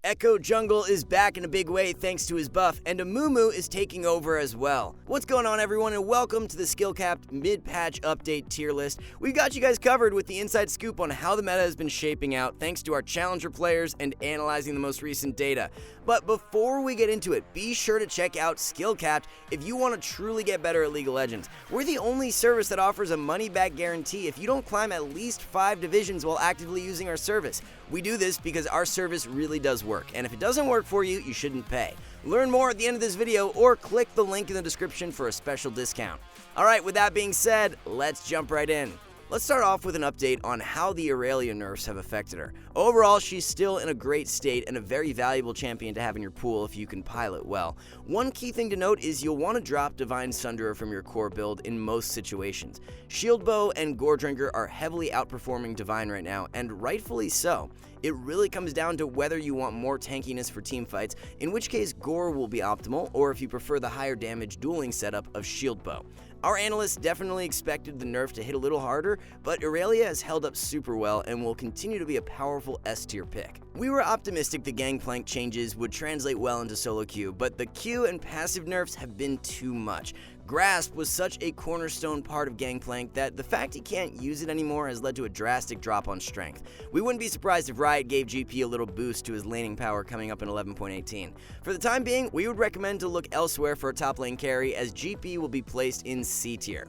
Ekko Jungle is back in a big way thanks to his buff, and amumu is taking over as well. What's going on, everyone, and welcome to the SkillCapped mid-patch update tier list. We've got you guys covered with the inside scoop on how the meta has been shaping out thanks to our challenger players and analyzing the most recent data. But before we get into it, be sure to check out SkillCapped if you want to truly get better at League of Legends. We're the only service that offers a money-back guarantee if you don't climb at least 5 divisions while actively using our service. We do this because our service really does work, and if it doesn't work for you, you shouldn't pay. Learn more at the end of this video or click the link in the description for a special discount. Alright, with that being said, let's jump right in. Let's start off with an update on how the Irelia nerfs have affected her. Overall, she's still in a great state and a very valuable champion to have in your pool if you can pilot well. One key thing to note is you'll want to drop Divine Sunderer from your core build in most situations. Shield Bow and Gore Drinker are heavily outperforming Divine right now, and rightfully so. It really comes down to whether you want more tankiness for team fights, in which case Gore will be optimal, or if you prefer the higher damage dueling setup of Shield Bow. Our analysts definitely expected the nerf to hit a little harder, but Irelia has held up super well and will continue to be a powerful S-tier pick. We were optimistic the Gangplank changes would translate well into solo queue, but the Q and passive nerfs have been too much. Grasp was such a cornerstone part of Gangplank that the fact he can't use it anymore has led to a drastic drop on strength. We wouldn't be surprised if Riot gave GP a little boost to his laning power coming up in 11.18. For the time being, we would recommend to look elsewhere for a top lane carry, as GP will be placed in C tier.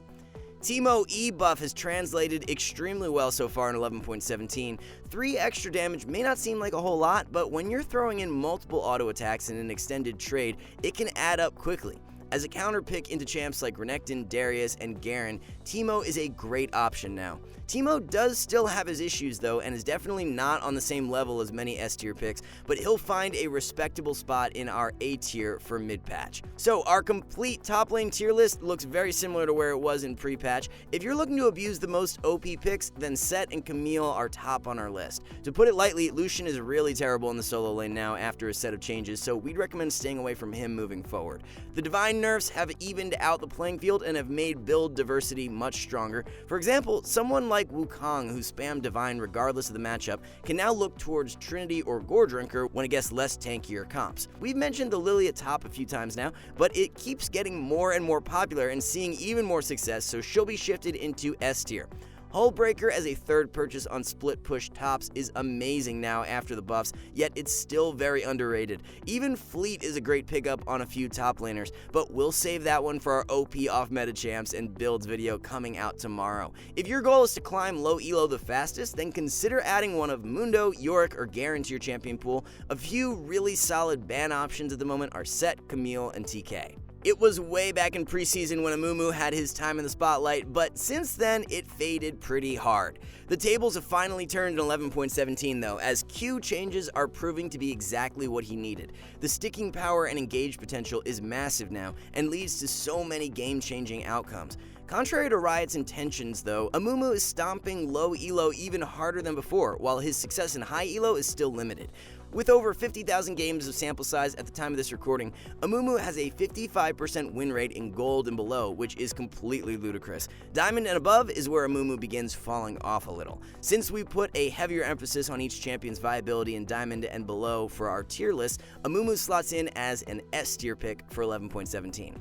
Teemo E buff has translated extremely well so far in 11.17. 3 extra damage may not seem like a whole lot, but when you're throwing in multiple auto attacks in an extended trade, it can add up quickly. As a counter pick into champs like Renekton, Darius, and Garen, Teemo is a great option now. Teemo does still have his issues though, and is definitely not on the same level as many S-tier picks, but he'll find a respectable spot in our A tier for mid-patch. So our complete top lane tier list looks very similar to where it was in pre-patch. If you're looking to abuse the most OP picks, then Sett and Camille are top on our list. To put it lightly, Lucian is really terrible in the solo lane now after a set of changes, so we'd recommend staying away from him moving forward. The Divine nerfs have evened out the playing field and have made build diversity much stronger. For example, someone like Wukong, who spammed Divine regardless of the matchup, can now look towards Trinity or Gore Drinker when it gets less tankier comps. We've mentioned the Lily at top a few times now, but it keeps getting more and more popular and seeing even more success, so she'll be shifted into S tier. Hullbreaker as a third purchase on split push tops is amazing now after the buffs, yet it's still very underrated. Even Fleet is a great pickup on a few top laners, but we'll save that one for our OP off meta champs and builds video coming out tomorrow. If your goal is to climb low elo the fastest, then consider adding one of Mundo, Yorick, or Garen to your champion pool. A few really solid ban options at the moment are Sett, Camille, and TK. It was way back in preseason when amumu had his time in the spotlight, but since then it faded pretty hard. The tables have finally turned in 11.17 though, as Q changes are proving to be exactly what he needed. The sticking power and engage potential is massive now, and leads to so many game-changing outcomes. Contrary to Riot's intentions though, amumu is stomping low elo even harder than before, while his success in high elo is still limited. With over 50,000 games of sample size at the time of this recording, amumu has a 55% win rate in gold and below, which is completely ludicrous. Diamond and above is where amumu begins falling off a little. Since we put a heavier emphasis on each champion's viability in diamond and below for our tier list, amumu slots in as an S tier pick for 11.17.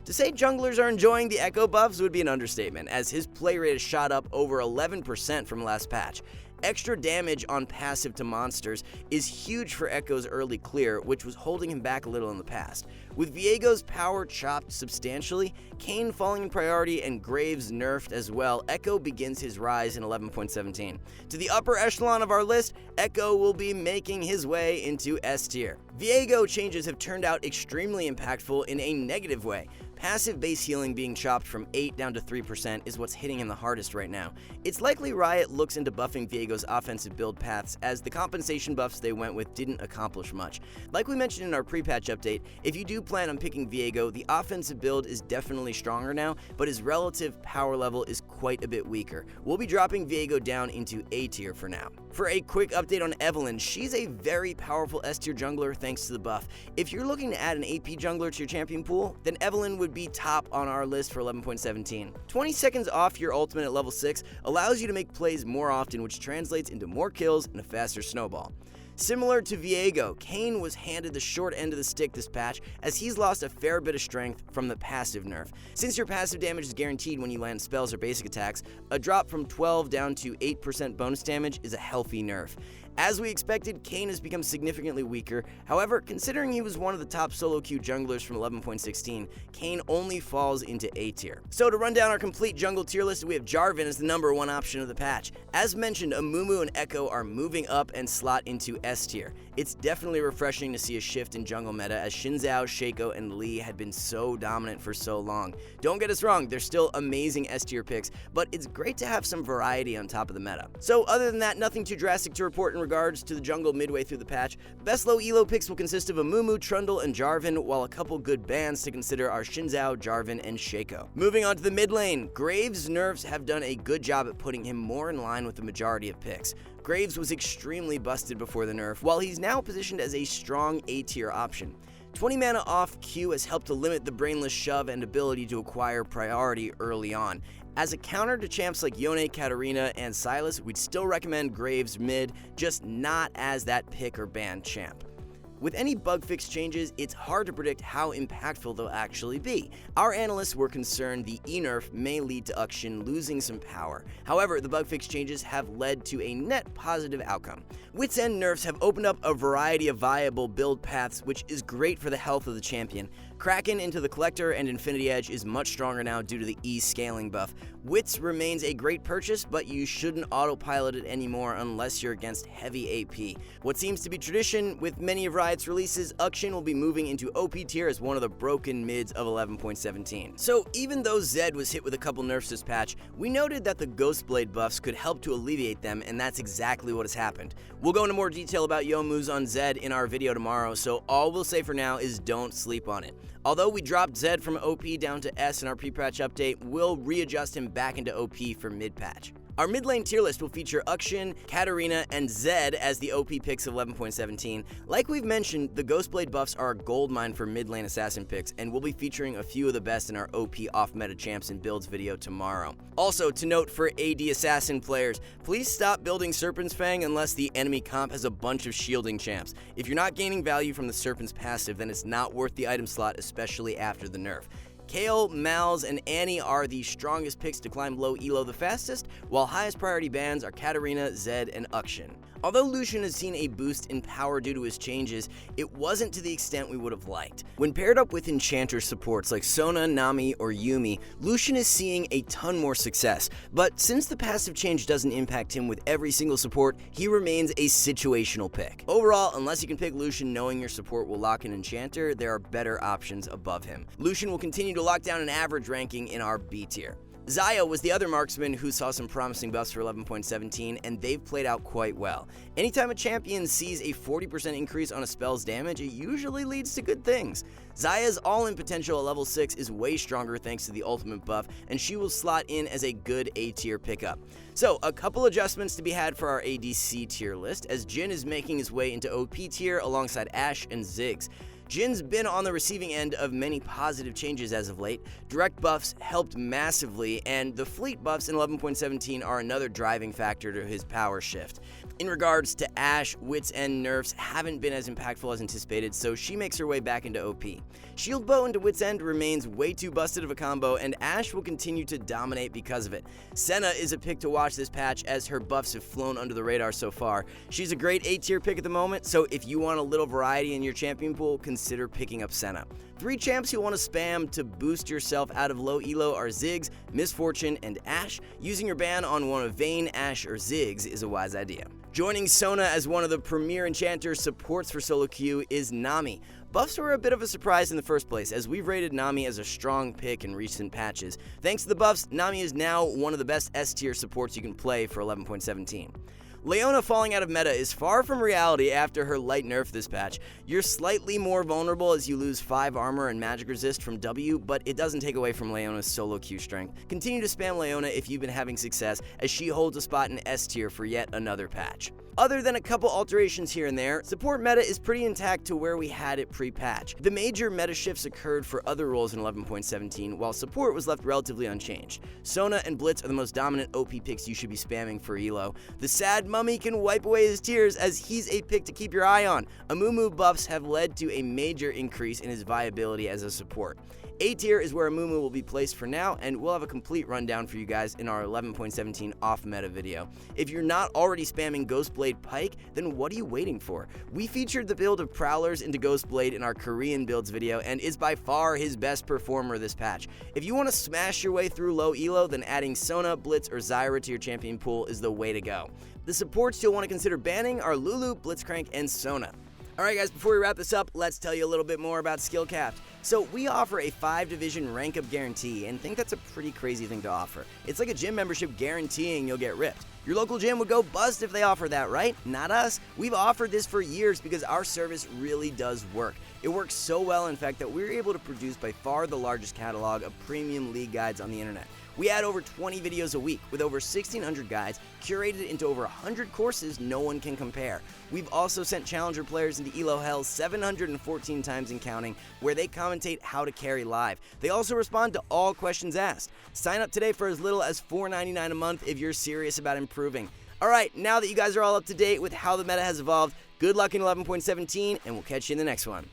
To say junglers are enjoying the Ekko buffs would be an understatement, as his play rate has shot up over 11% from last patch. Extra damage on passive to monsters is huge for Ekko's early clear, which was holding him back a little in the past. With Viego's power chopped substantially, Kayn falling in priority, and Graves nerfed as well, Ekko begins his rise in 11.17. To the upper echelon of our list, Ekko will be making his way into S tier. Viego changes have turned out extremely impactful in a negative way. Passive base healing being chopped from 8 down to 3% is what's hitting him the hardest right now. It's likely Riot looks into buffing Viego's offensive build paths, as the compensation buffs they went with didn't accomplish much. Like we mentioned in our pre-patch update, if you do plan on picking Viego, the offensive build is definitely stronger now, but his relative power level is quite a bit weaker. We'll be dropping Viego down into A tier for now. For a quick update on Evelynn, she's a very powerful S tier jungler thanks to the buff. If you're looking to add an AP jungler to your champion pool, then Evelynn would be top on our list for 11.17. 20 seconds off your ultimate at level 6 allows you to make plays more often, which translates into more kills and a faster snowball. Similar to Viego, Kayn was handed the short end of the stick this patch as he's lost a fair bit of strength from the passive nerf. Since your passive damage is guaranteed when you land spells or basic attacks, a drop from 12 down to 8% bonus damage is a healthy nerf. As we expected, Kayn has become significantly weaker. However, considering he was one of the top solo queue junglers from 11.16, Kayn only falls into A tier. So to run down our complete jungle tier list, we have Jarvan as the #1 option of the patch. As mentioned, Amumu and Ekko are moving up and slot into S tier. It's definitely refreshing to see a shift in jungle meta as Xin Zhao, Shaco, and Lee had been so dominant for so long. Don't get us wrong, they're still amazing S tier picks, but it's great to have some variety on top of the meta. So other than that, nothing too drastic to report in regards to the jungle midway through the patch. Best low elo picks will consist of Amumu, Trundle, and Jarvan, while a couple good bans to consider are Xin Zhao, Jarvan, and Shaco. Moving on to the mid lane, Graves' nerfs have done a good job at putting him more in line with the majority of picks. Graves was extremely busted before the nerf, while he's now positioned as a strong A tier option. 20 mana off Q has helped to limit the brainless shove and ability to acquire priority early on. As a counter to champs like Yone, Katarina, and Sylas, we'd still recommend Graves mid, just not as that pick or ban champ. With any bug fix changes, it's hard to predict how impactful they'll actually be. Our analysts were concerned the E-nerf may lead to Uxin losing some power. However, the bug fix changes have led to a net positive outcome. Wits End nerfs have opened up a variety of viable build paths, which is great for the health of the champion. Kraken into the Collector and Infinity Edge is much stronger now due to the E scaling buff. Wits remains a great purchase, but you shouldn't autopilot it anymore unless you're against heavy AP. What seems to be tradition with many of Riot's releases, Uxin will be moving into OP tier as one of the broken mids of 11.17. So even though Zed was hit with a couple nerfs this patch, we noted that the Ghostblade buffs could help to alleviate them, and that's exactly what has happened. We'll go into more detail about Youmuu's on Zed in our video tomorrow, so all we'll say for now is don't sleep on it. Although we dropped Zed from OP down to S in our pre-patch update, we'll readjust him back into OP for mid-patch. Our mid lane tier list will feature Uxin, Katarina, and Zed as the OP picks of 11.17. Like we've mentioned, the Ghostblade buffs are a goldmine for mid lane assassin picks, and we'll be featuring a few of the best in our OP off-meta champs and builds video tomorrow. Also, to note for AD assassin players, please stop building Serpent's Fang unless the enemy comp has a bunch of shielding champs. If you're not gaining value from the Serpent's passive, then it's not worth the item slot, especially after the nerf. Kayle, Malz, and Annie are the strongest picks to climb low elo the fastest, while highest priority bans are Katarina, Zed, and Uxin. Although Lucian has seen a boost in power due to his changes, it wasn't to the extent we would have liked. When paired up with enchanter supports like Sona, Nami, or Yuumi, Lucian is seeing a ton more success, but since the passive change doesn't impact him with every single support, he remains a situational pick. Overall, unless you can pick Lucian knowing your support will lock an enchanter, there are better options above him. Lucian will continue to lock down an average ranking in our B tier. Xayah was the other marksman who saw some promising buffs for 11.17, and they've played out quite well. Anytime a champion sees a 40% increase on a spell's damage, it usually leads to good things. Xayah's all-in potential at level 6 is way stronger thanks to the ultimate buff, and she will slot in as a good A-tier pickup. So, a couple adjustments to be had for our ADC tier list, as Jhin is making his way into OP tier alongside Ashe and Ziggs. Jhin's been on the receiving end of many positive changes as of late. Direct buffs helped massively, and the fleet buffs in 11.17 are another driving factor to his power shift. In regards to Ashe, Wits End nerfs haven't been as impactful as anticipated, so she makes her way back into OP. Shield Bow into Wits End remains way too busted of a combo, and Ashe will continue to dominate because of it. Senna is a pick to watch this patch as her buffs have flown under the radar so far. She's a great A-tier pick at the moment, so if you want a little variety in your champion pool, consider picking up Senna. 3 champs you'll want to spam to boost yourself out of low elo are Ziggs, Misfortune, and Ashe. Using your ban on one of Vayne, Ashe, or Ziggs is a wise idea. Joining Sona as one of the premier enchanter supports for solo queue is Nami. Buffs were a bit of a surprise in the first place, as we've rated Nami as a strong pick in recent patches. Thanks to the buffs, Nami is now one of the best S-tier supports you can play for 11.17. Leona falling out of meta is far from reality after her light nerf this patch. You're slightly more vulnerable as you lose 5 armor and magic resist from W, but it doesn't take away from Leona's solo Q strength. Continue to spam Leona if you've been having success, as she holds a spot in S tier for yet another patch. Other than a couple alterations here and there, support meta is pretty intact to where we had it pre-patch. The major meta shifts occurred for other roles in 11.17, while support was left relatively unchanged. Sona and Blitz are the most dominant OP picks you should be spamming for elo. The sad mummy can wipe away his tears as he's a pick to keep your eye on. Amumu buffs have led to a major increase in his viability as a support. A tier is where Amumu will be placed for now, and we'll have a complete rundown for you guys in our 11.17 off-meta video. If you're not already spamming Ghostblade Pike, then what are you waiting for? We featured the build of Prowlers into Ghostblade in our Korean builds video, and is by far his best performer this patch. If you want to smash your way through low elo, then adding Sona, Blitz, or Zyra to your champion pool is the way to go. The supports you'll want to consider banning are Lulu, Blitzcrank, and Sona. Alright guys, before we wrap this up, let's tell you a little bit more about SkillCapped. So we offer a 5-division rank up guarantee, and think that's a pretty crazy thing to offer. It's like a gym membership guaranteeing you'll get ripped. Your local gym would go bust if they offer that, right? Not us. We've offered this for years because our service really does work. It works so well, in fact, that we're able to produce by far the largest catalog of premium league guides on the internet. We add over 20 videos a week with over 1,600 guides curated into over 100 courses no one can compare. We've also sent challenger players into elo hell 714 times and counting, where they commentate how to carry live. They also respond to all questions asked. Sign up today for as little as $4.99 a month if you're serious about improving. Alright, now that you guys are all up to date with how the meta has evolved, good luck in 11.17, and we'll catch you in the next one.